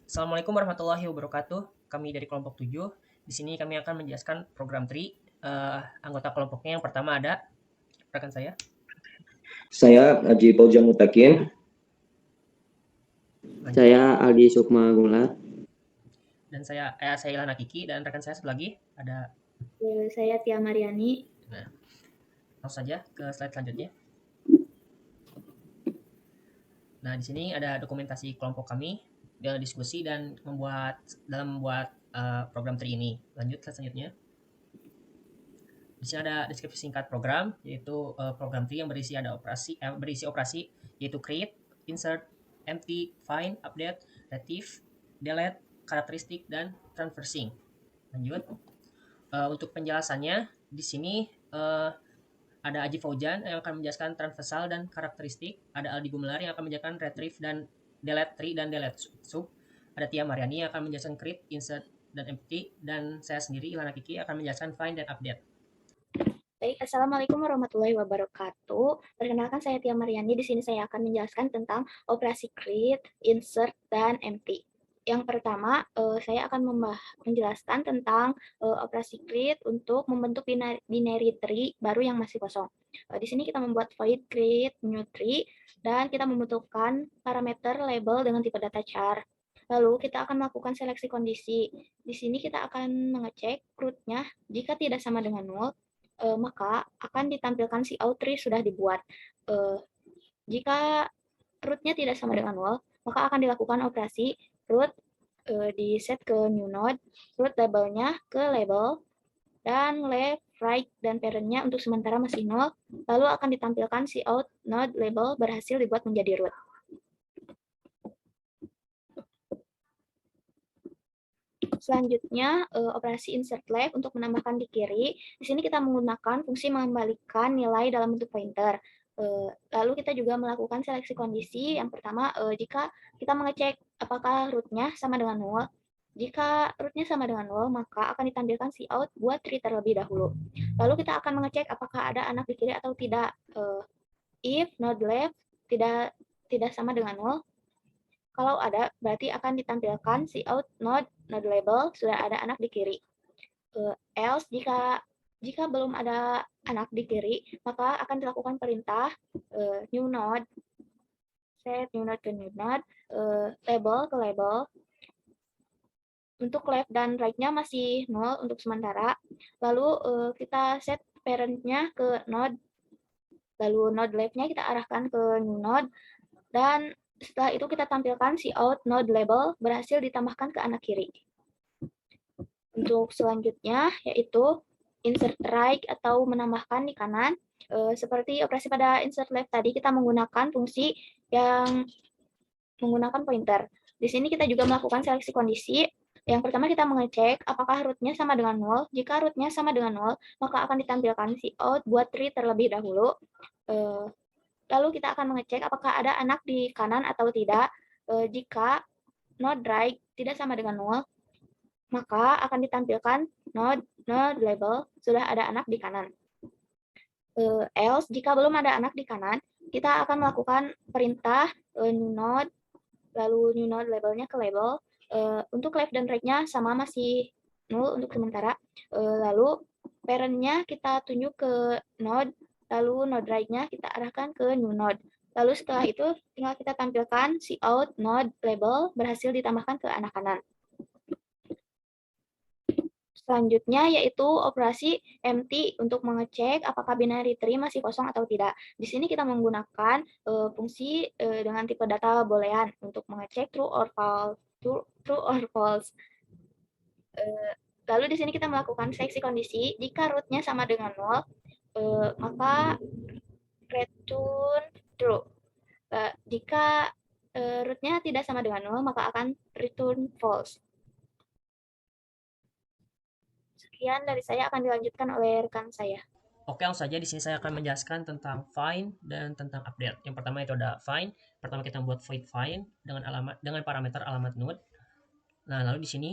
Assalamualaikum warahmatullahi wabarakatuh. Kami dari kelompok 7. Di sini kami akan menjelaskan program tree. Anggota kelompoknya yang pertama ada rekan saya. Saya Haji Fauzan Mutakin. Lanjut. Saya Aldi Sukma Gumelar. Dan saya Ilhana Kiki, dan rekan saya satu lagi ada Saya Tia Mariani. Nah, langsung saja ke slide selanjutnya. Nah, di sini ada dokumentasi kelompok kami dalam diskusi dan membuat program tree ini. Lanjut slide selanjutnya. Di sini ada deskripsi singkat program, yaitu program tree yang berisi operasi yaitu create, insert, empty, find, update, retrieve, delete, karakteristik, dan traversing. Lanjut. Untuk penjelasannya di sini ada Aji Fauzan yang akan menjelaskan transversal dan karakteristik, ada Aldi Gumelar yang akan menjelaskan retrieve dan delete tree dan delete sub, ada Tia Mariani yang akan menjelaskan create, insert, dan empty, dan saya sendiri Ilhana Kiki akan menjelaskan find dan update. Baik, Assalamualaikum warahmatullahi wabarakatuh. Perkenalkan, saya Tia Mariani. Di sini saya akan menjelaskan tentang operasi create, insert, dan empty. Yang pertama, saya akan menjelaskan tentang operasi create untuk membentuk binary tree baru yang masih kosong. Di sini kita membuat void create new tree, dan kita membutuhkan parameter label dengan tipe data char. Lalu kita akan melakukan seleksi kondisi. Di sini kita akan mengecek root-nya. Jika tidak sama dengan null, maka akan ditampilkan si out tree sudah dibuat. Jika root-nya tidak sama dengan null, maka akan dilakukan operasi root di set ke new node, root labelnya ke label, dan left, right, dan parent-nya untuk sementara masih nol, lalu akan ditampilkan si out node label berhasil dibuat menjadi root. Selanjutnya, operasi insert left untuk menambahkan di kiri. Di sini kita menggunakan fungsi mengembalikan nilai dalam bentuk pointer. Lalu kita juga melakukan seleksi kondisi. Yang pertama, jika kita mengecek apakah root-nya sama dengan null. Jika root-nya sama dengan null, maka akan ditampilkan si out buat tree terlebih dahulu. Lalu kita akan mengecek apakah ada anak di kiri atau tidak. If node left tidak sama dengan null, kalau ada, berarti akan ditampilkan si out node label sudah ada anak di kiri. Else, jika belum ada anak di kiri, maka akan dilakukan perintah new node, set new node ke new node, label ke label. Untuk left dan right-nya masih nol untuk sementara. Lalu kita set parent-nya ke node, lalu node left-nya kita arahkan ke new node, dan setelah itu kita tampilkan si out node label berhasil ditambahkan ke anak kiri. Untuk selanjutnya yaitu insert right atau menambahkan di kanan. Seperti operasi pada insert left tadi, kita menggunakan fungsi yang menggunakan pointer. Di sini kita juga melakukan seleksi kondisi. Yang pertama kita mengecek apakah root-nya sama dengan null. Jika root-nya sama dengan null, maka akan ditampilkan si out buat tree terlebih dahulu. Lalu kita akan mengecek apakah ada anak di kanan atau tidak. Jika node right tidak sama dengan null, maka akan ditampilkan node label sudah ada anak di kanan. Else, jika belum ada anak di kanan, kita akan melakukan perintah new node, lalu new node labelnya ke label. Untuk left dan right-nya sama, masih null untuk sementara. Lalu parent-nya kita tunjuk ke node, lalu node right-nya kita arahkan ke new node. Lalu setelah itu tinggal kita tampilkan si out node label berhasil ditambahkan ke anak kanan. Selanjutnya yaitu operasi empty untuk mengecek apakah binary tree masih kosong atau tidak. Di sini kita menggunakan fungsi dengan tipe data boolean untuk mengecek true or false. Lalu di sini kita melakukan seleksi kondisi. Jika root-nya sama dengan null, maka return true. Jika root-nya tidak sama dengan null, maka akan return false. Sekian dari saya, akan dilanjutkan oleh rekan saya. Oke, langsung saja di sini saya akan menjelaskan tentang find dan tentang update. Yang pertama itu ada find. Pertama kita membuat void find dengan parameter alamat node. Nah, lalu di sini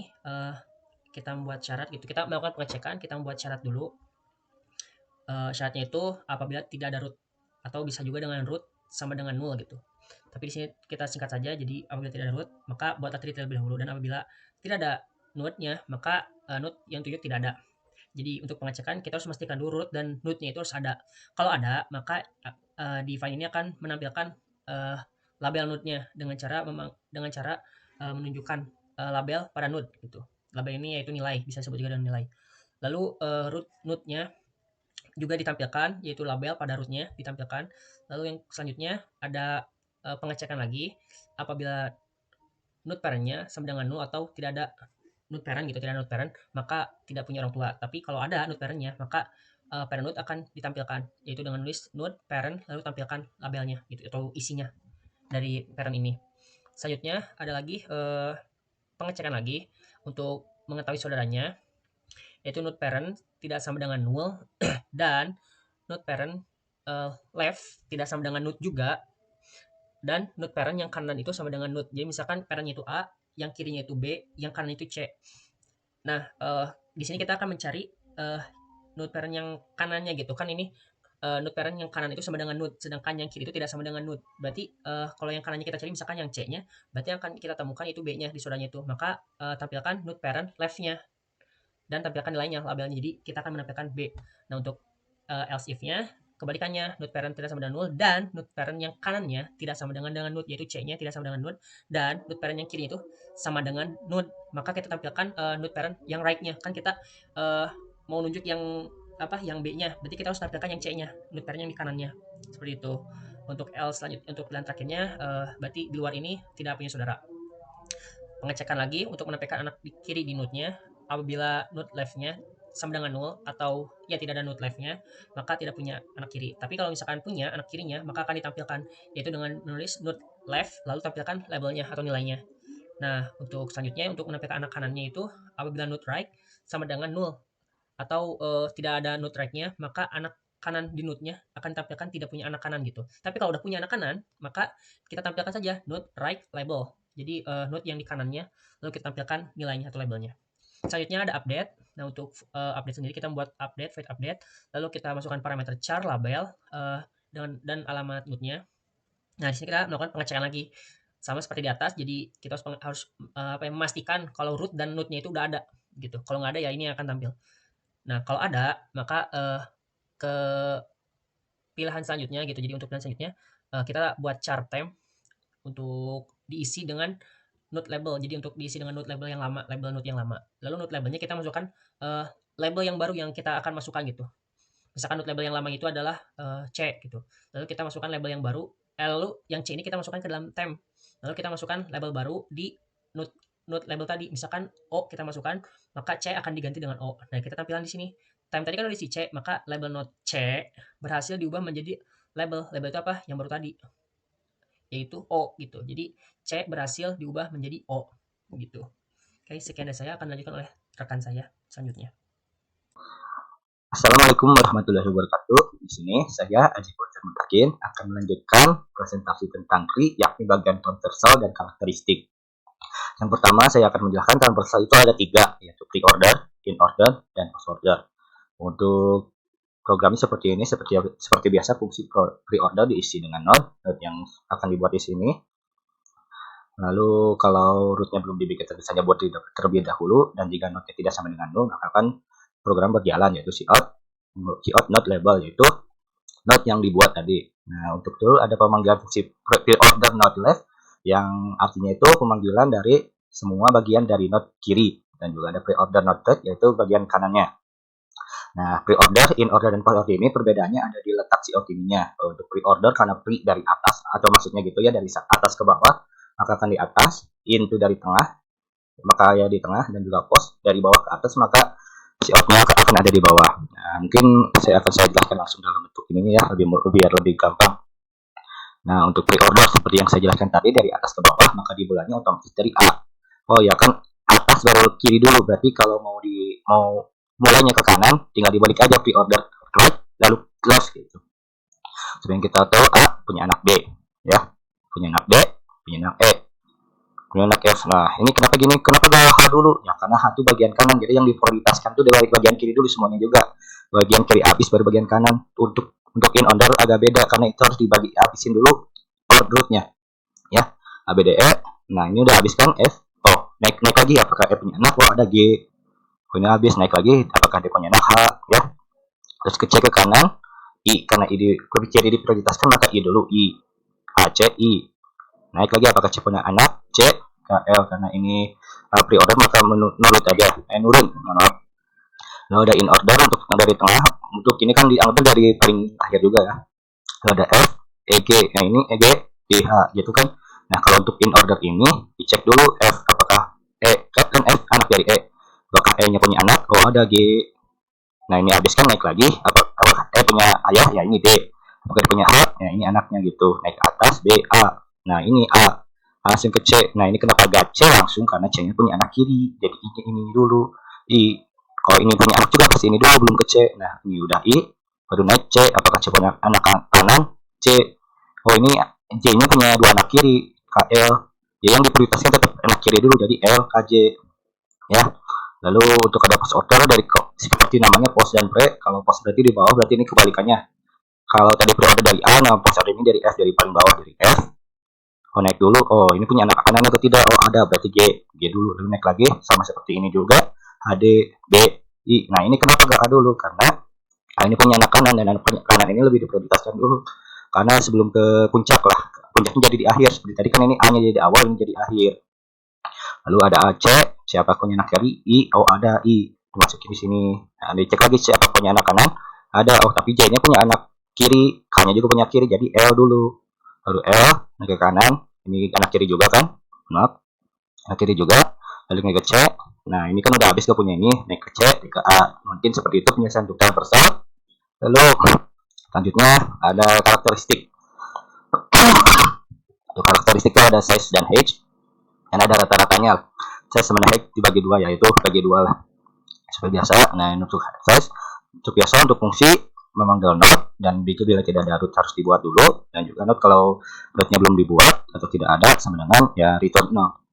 kita membuat syarat gitu. Kita melakukan pengecekan, kita membuat syarat dulu. Syaratnya itu apabila tidak ada root, atau bisa juga dengan root sama dengan null gitu. Tapi di sini kita singkat saja. Jadi apabila tidak ada root, maka buatlah tree terlebih dahulu, dan apabila tidak ada node-nya, maka node yang 7 tidak ada. Jadi untuk pengecekan kita harus memastikan dulu root dan node-nya itu harus ada. Kalau ada, maka di file ini akan menampilkan label node-nya dengan cara menunjukkan label pada node gitu. Label ini yaitu nilai, bisa disebut juga dengan nilai. Lalu root node-nya juga ditampilkan, yaitu label pada root-nya ditampilkan. Lalu yang selanjutnya ada pengecekan lagi apabila node parent-nya sama dengan null atau tidak ada node parent gitu, tidak ada node parent, maka tidak punya orang tua. Tapi kalau ada node parent-nya, maka parent node akan ditampilkan, yaitu dengan list node parent lalu tampilkan labelnya gitu atau isinya dari parent ini. Selanjutnya ada lagi pengecekan lagi untuk mengetahui saudaranya, yaitu node parent tidak sama dengan null dan node parent left tidak sama dengan node juga, dan node parent yang kanan itu sama dengan node. Jadi misalkan parentnya itu A, yang kirinya itu B, yang kanan itu C. Nah, di sini kita akan mencari node parent yang kanannya gitu kan. Ini node parent yang kanan itu sama dengan node, sedangkan yang kiri itu tidak sama dengan node. Berarti kalau yang kanannya kita cari misalkan yang C-nya, berarti yang akan kita temukan itu B-nya di saudaranya itu. Maka tampilkan node parent left-nya dan tampilkan nilainya, labelnya. Jadi kita akan menampilkan B. Nah, untuk else if-nya kebalikannya, node parent tidak sama dengan null dan node parent yang kanannya tidak sama dengan node, yaitu C-nya tidak sama dengan node, dan node parent yang kiri itu sama dengan node. Maka kita tampilkan node parent yang right-nya. Kan kita mau nunjuk yang yang B-nya, berarti kita harus tampilkan yang C-nya, node parent yang di kanannya. Seperti itu. Untuk else selanjutnya, untuk pilihan terakhirnya berarti di luar ini tidak punya saudara. Pengecekan lagi untuk menampilkan anak di kiri di node-nya, apabila node left-nya sama dengan null atau ya tidak ada node left-nya, maka tidak punya anak kiri. Tapi kalau misalkan punya anak kirinya, maka akan ditampilkan, yaitu dengan menulis node left lalu tampilkan labelnya atau nilainya. Nah, untuk selanjutnya untuk menampilkan anak kanannya itu apabila node right sama dengan null atau tidak ada node right-nya, maka anak kanan di node-nya akan tampilkan tidak punya anak kanan gitu. Tapi kalau udah punya anak kanan, maka kita tampilkan saja node right label. Jadi node yang di kanannya lalu kita tampilkan nilainya atau labelnya. Selanjutnya ada update. Nah, untuk update sendiri kita membuat update, void update, lalu kita masukkan parameter char label dan alamat node-nya. Nah, di sini kita melakukan pengecekan lagi sama seperti di atas. Jadi kita harus memastikan kalau root dan node-nya itu udah ada gitu. Kalau nggak ada ya ini akan tampil. Nah, kalau ada maka ke pilihan selanjutnya gitu. Jadi untuk pilihan selanjutnya kita buat char temp untuk diisi dengan node label. Jadi untuk diisi dengan node label yang lama, label node yang lama. Lalu node labelnya kita masukkan label yang baru yang kita akan masukkan gitu. Misalkan node label yang lama itu adalah C gitu. Lalu kita masukkan label yang baru. Lalu yang C ini kita masukkan ke dalam temp. Lalu kita masukkan label baru di node label tadi. Misalkan O kita masukkan, maka C akan diganti dengan O. Nah, kita tampilan di sini. Temp tadi kan udah diisi C, maka label node C berhasil diubah menjadi label. Label itu apa? Yang baru tadi, yaitu O gitu. Jadi C berhasil diubah menjadi O gitu. Oke, sekian dari saya, akan dilanjutkan oleh rekan saya selanjutnya. Assalamualaikum warahmatullahi wabarakatuh. Di sini saya Aji Bojan Mutakin akan melanjutkan presentasi tentang tree, yakni bagian transversal dan karakteristik. Yang pertama saya akan menjelaskan transversal itu ada 3, yaitu pre-order, in-order, dan post-order. Untuk programnya seperti ini, seperti biasa fungsi pre-order diisi dengan node yang akan dibuat di sini. Lalu kalau rootnya belum dibikin, tentu saja buat terlebih dahulu, dan jika node tidak sama dengan null, maka akan program berjalan, yaitu cout node label, yaitu node yang dibuat tadi. Nah, untuk itu ada pemanggilan fungsi pre-order node left, yang artinya itu pemanggilan dari semua bagian dari node kiri, dan juga ada pre-order node right, yaitu bagian kanannya. Nah, pre-order, in-order, dan post-order ini perbedaannya ada di letak COT ininya. Untuk pre-order karena pre dari atas, atau maksudnya gitu ya, dari atas ke bawah, maka akan di atas, in itu dari tengah, maka ya di tengah, dan juga post dari bawah ke atas, maka COT-nya akan ada di bawah. Nah, mungkin saya jelaskan langsung dalam bentuk ini ya, biar lebih gampang. Nah, untuk pre-order seperti yang saya jelaskan tadi, dari atas ke bawah, maka dimulainya otomatis dari A. Oh ya kan, atas baru kiri dulu, berarti kalau mau mulainya ke kanan, tinggal dibalik aja pre-order right, lalu left gitu. Sebenarnya kita tahu A punya anak B, ya, punya anak B, punya anak E, punya anak F. Nah, ini kenapa gini? Kenapa gak H dulu? Ya, karena H itu bagian kanan, jadi yang diprioritaskan itu dari bagian kiri dulu semuanya juga. Bagian kiri habis baru bagian kanan. Untuk in order agak beda, karena itu harus dibagi habisin dulu rootnya. ya, ABDE. Nah ini udah habis kan F. Oh naik lagi apakah F punya anak? Oh ada G. Oh ini habis, naik lagi apakah D punya anak? H ya. Terus ke C ke kanan I, karena I diprioritaskan maka I dulu, I A C I. Naik lagi apakah C punya anak? C ke L, karena ini pre-order maka nurut aja, nurun, maaf. Lalu ada in order untuk dari tengah, untuk ini kan diambil dari paling akhir juga ya. Lalu ada F, EG, nah ini EG, DH gitu kan. Nah kalau untuk in order ini dicek dulu F apakah kan F anak dari E, apakah E nya punya anak? Oh ada G. Nah ini habis kan naik lagi apakah E punya ayah? Ya ini D. Apakah dia punya H? Ya ini anaknya gitu. Naik ke atas B, A. Nah ini A. Langsung ke C. Nah ini kenapa gak C langsung? Karena C nya punya anak kiri, jadi ini dulu I. Kalau ini punya anak juga pasti ini dulu, belum ke C. Nah ini udah I, baru naik C. Apakah C punya anak kanan? C. Oh ini J nya punya dua anak kiri, KL. Jadi yang diprioritaskan tetap anak kiri dulu, jadi L, KJ ya. Lalu untuk ada post order dari seperti namanya post dan pre. Kalau post berarti di bawah, berarti ini kebalikannya. Kalau tadi pre order dari A, nah post order ini dari F, dari paling bawah dari F. Oh naik dulu, oh ini punya anak kanan atau tidak? Oh ada, berarti G dulu. Lalu naik lagi sama seperti ini juga, HD, B, I. Nah ini kenapa gak A dulu? Karena A ini punya anak kanan, dan anak kanan ini lebih diprioritaskan dulu. Karena sebelum ke puncak lah, puncaknya jadi di akhir. Seperti tadi kan ini A nya jadi di awal, ini jadi akhir. Lalu ada AC, siapa punya anak kiri? I, oh ada I, dimasukin di sini. Nah dicek lagi siapa punya anak kanan? Ada, oh tapi J nya punya anak kiri, K nya juga punya kiri, jadi L dulu. Lalu L, naik ke kanan, ini anak kiri juga kan? Maaf, anak kiri juga. Lalu naik ke C, nah ini kan udah habis gak punya ini, naik ke C, ke A. Mungkin seperti itu penyelesaian untuk transversal. Lalu selanjutnya ada karakteristik. Untuk karakteristiknya ada size dan height, dan ada rata-ratanya. Size sama height dibagi dua, yaitu bagi dua lah seperti biasa. Nah untuk size, untuk biasa untuk fungsi memanggil node, dan bila tidak ada root harus dibuat dulu, dan juga node kalau rootnya belum dibuat atau tidak ada sama dengan ya return node.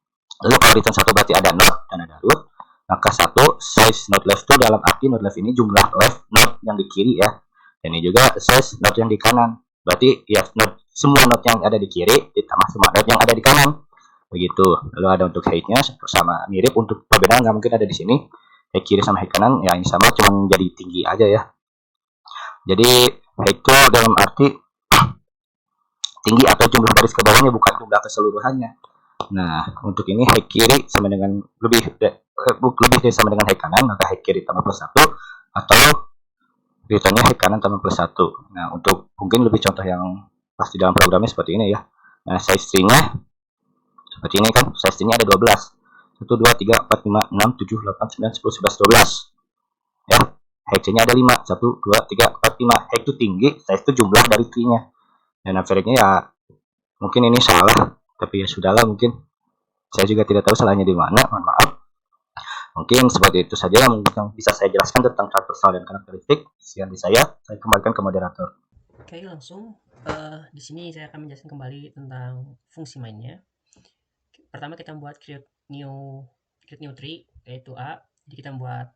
Lalu kalau return satu berarti ada node dan ada root, maka satu size node left itu dalam arti node left ini jumlah left node yang di kiri ya, dan ini juga size node yang di kanan, berarti ya node semua node yang ada di kiri ditambah semua node yang ada di kanan begitu. Lalu ada untuk height-nya sama mirip, untuk perbedaan nggak mungkin ada di sini. Height kiri sama height kanan ya ini sama, cuman jadi tinggi aja ya. Jadi height itu dalam arti tinggi atau jumlah garis ke bawahnya, bukan jumlah keseluruhannya. Nah untuk ini height kiri sama dengan lebih dari sama dengan height kanan, maka height kiri tambah plus 1, atau returnnya height kanan tambah plus 1. Nah untuk mungkin lebih contoh yang pasti dalam programnya seperti ini ya. Nah size stringnya seperti ini kan, size stringnya ada 12. 1, 2, 3, 4, 5, 6, 7, 8, 9, 10, 11, 12 ya. Height-nya ada 5, 1, 2, 3, 4, 5. Height itu tinggi, size itu jumlah dari tree-nya, dan average-nya ya mungkin ini salah, tapi ya sudahlah, mungkin saya juga tidak tahu salahnya di mana, mohon maaf. Mungkin seperti itu saja yang bisa saya jelaskan tentang transversal dan karakteristik. Sekian dari saya kembalikan ke moderator. Oke, langsung di sini saya akan menjelaskan kembali tentang fungsi mainnya. Pertama kita membuat create new tree, yaitu A. Jadi kita membuat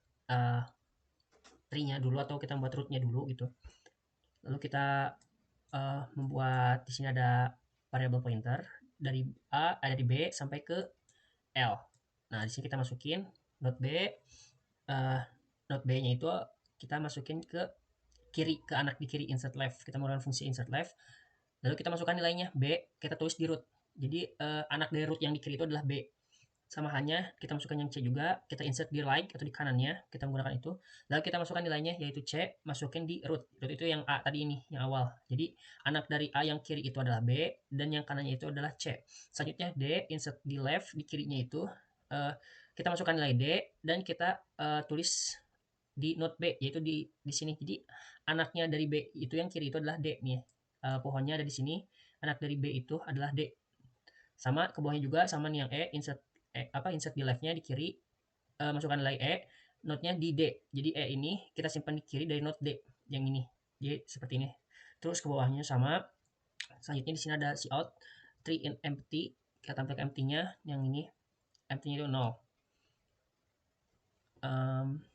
tree-nya dulu, atau kita membuat root-nya dulu gitu. Lalu kita membuat di sini ada variable pointer dari A, dari B sampai ke L. Nah di sini kita masukin node B, node B-nya itu kita masukin ke kiri, ke anak di kiri, insert left. Kita menggunakan fungsi insert left. Lalu kita masukkan nilainya B, kita tulis di root. Jadi anak dari root yang di kiri itu adalah B. Sama halnya kita masukkan yang C juga, kita insert di right atau di kanannya, kita menggunakan itu. Lalu kita masukkan nilainya yaitu C, masukin di root. Root itu yang A tadi ini, yang awal. Jadi anak dari A yang kiri itu adalah B, dan yang kanannya itu adalah C. Selanjutnya D, insert di left, di kirinya itu kita masukkan nilai D, dan kita tulis di node B, yaitu di sini. Jadi anaknya dari B itu yang kiri itu adalah D nih. Pohonnya ada di sini, anak dari B itu adalah D. Sama ke bawahnya juga sama nih yang E, insert di left-nya di kiri, masukkan nilai E, node-nya di D. Jadi E ini kita simpan di kiri dari node D yang ini. Jadi seperti ini. Terus ke bawahnya sama. Selanjutnya di sini ada cout tree in empty, kita tampilkan empty-nya yang ini. Empty-nya itu 0.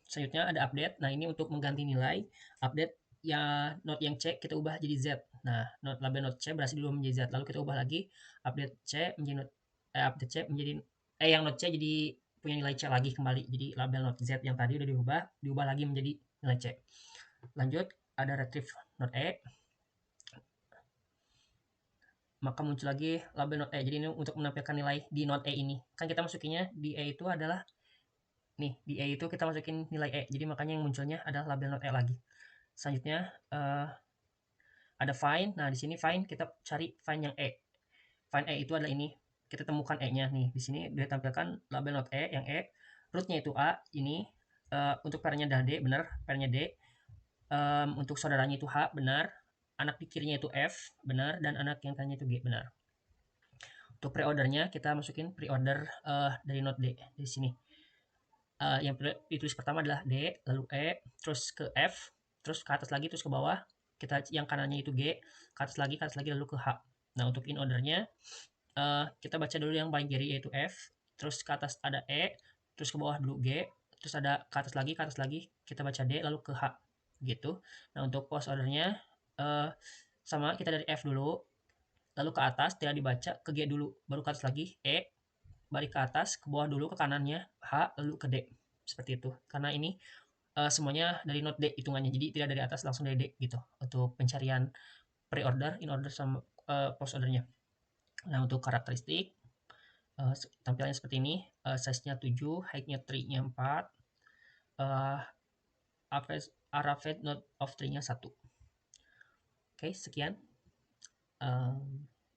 Selanjutnya ada update. Nah ini untuk mengganti nilai, update ya node yang C kita ubah jadi Z. Nah, label node C berhasil diubah menjadi Z. Lalu kita ubah lagi update C menjadi update C menjadi yang node C jadi punya nilai C lagi kembali. Jadi label node Z yang tadi udah diubah lagi menjadi nilai C. Lanjut ada retrieve node E. Maka muncul lagi label node E. Jadi ini untuk menampilkan nilai di node E ini. Kan kita masukinnya di E itu adalah nih, di E itu kita masukin nilai E. Jadi makanya yang munculnya adalah label node E lagi. Selanjutnya ada find. Nah, di sini find kita cari find yang E. Find E itu adalah ini. Kita temukan E-nya nih. Di sini ditampilkan label node E yang E. Rootnya itu A. Ini untuk pairnya dah D, benar. Pairnya D. Untuk saudaranya itu H, benar. Anak di kirinya itu F, benar. Dan anak yang kanannya itu G, benar. Untuk pre-ordernya kita masukin pre-order dari node D di sini. Yang ditulis pertama adalah D, lalu E, terus ke F, terus ke atas lagi, terus ke bawah. Kita yang kanannya itu G, ke atas lagi, lalu ke H. Nah, untuk in ordernya kita baca dulu yang paling kiri yaitu F, terus ke atas ada E, terus ke bawah dulu G, terus ada ke atas lagi, kita baca D, lalu ke H gitu. Nah, untuk post ordernya sama, kita dari F dulu, lalu ke atas tidak dibaca, ke G dulu, baru ke atas lagi E, balik ke atas, ke bawah dulu, ke kanannya H, lalu ke D, seperti itu. Karena ini semuanya dari node D hitungannya, jadi tidak dari atas langsung dari D gitu untuk pencarian pre-order, in order sama post ordernya. Nah, untuk karakteristik tampilannya seperti ini, size-nya 7, height-nya tree-nya 4, average node of tree-nya 1. Oke, sekian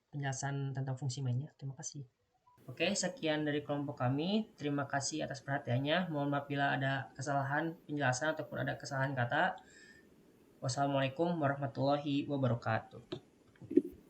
penjelasan tentang fungsi mainnya. Terima kasih. Oke, sekian dari kelompok kami. Terima kasih atas perhatiannya. Mohon maaf bila ada kesalahan penjelasan ataupun ada kesalahan kata. Wassalamualaikum warahmatullahi wabarakatuh.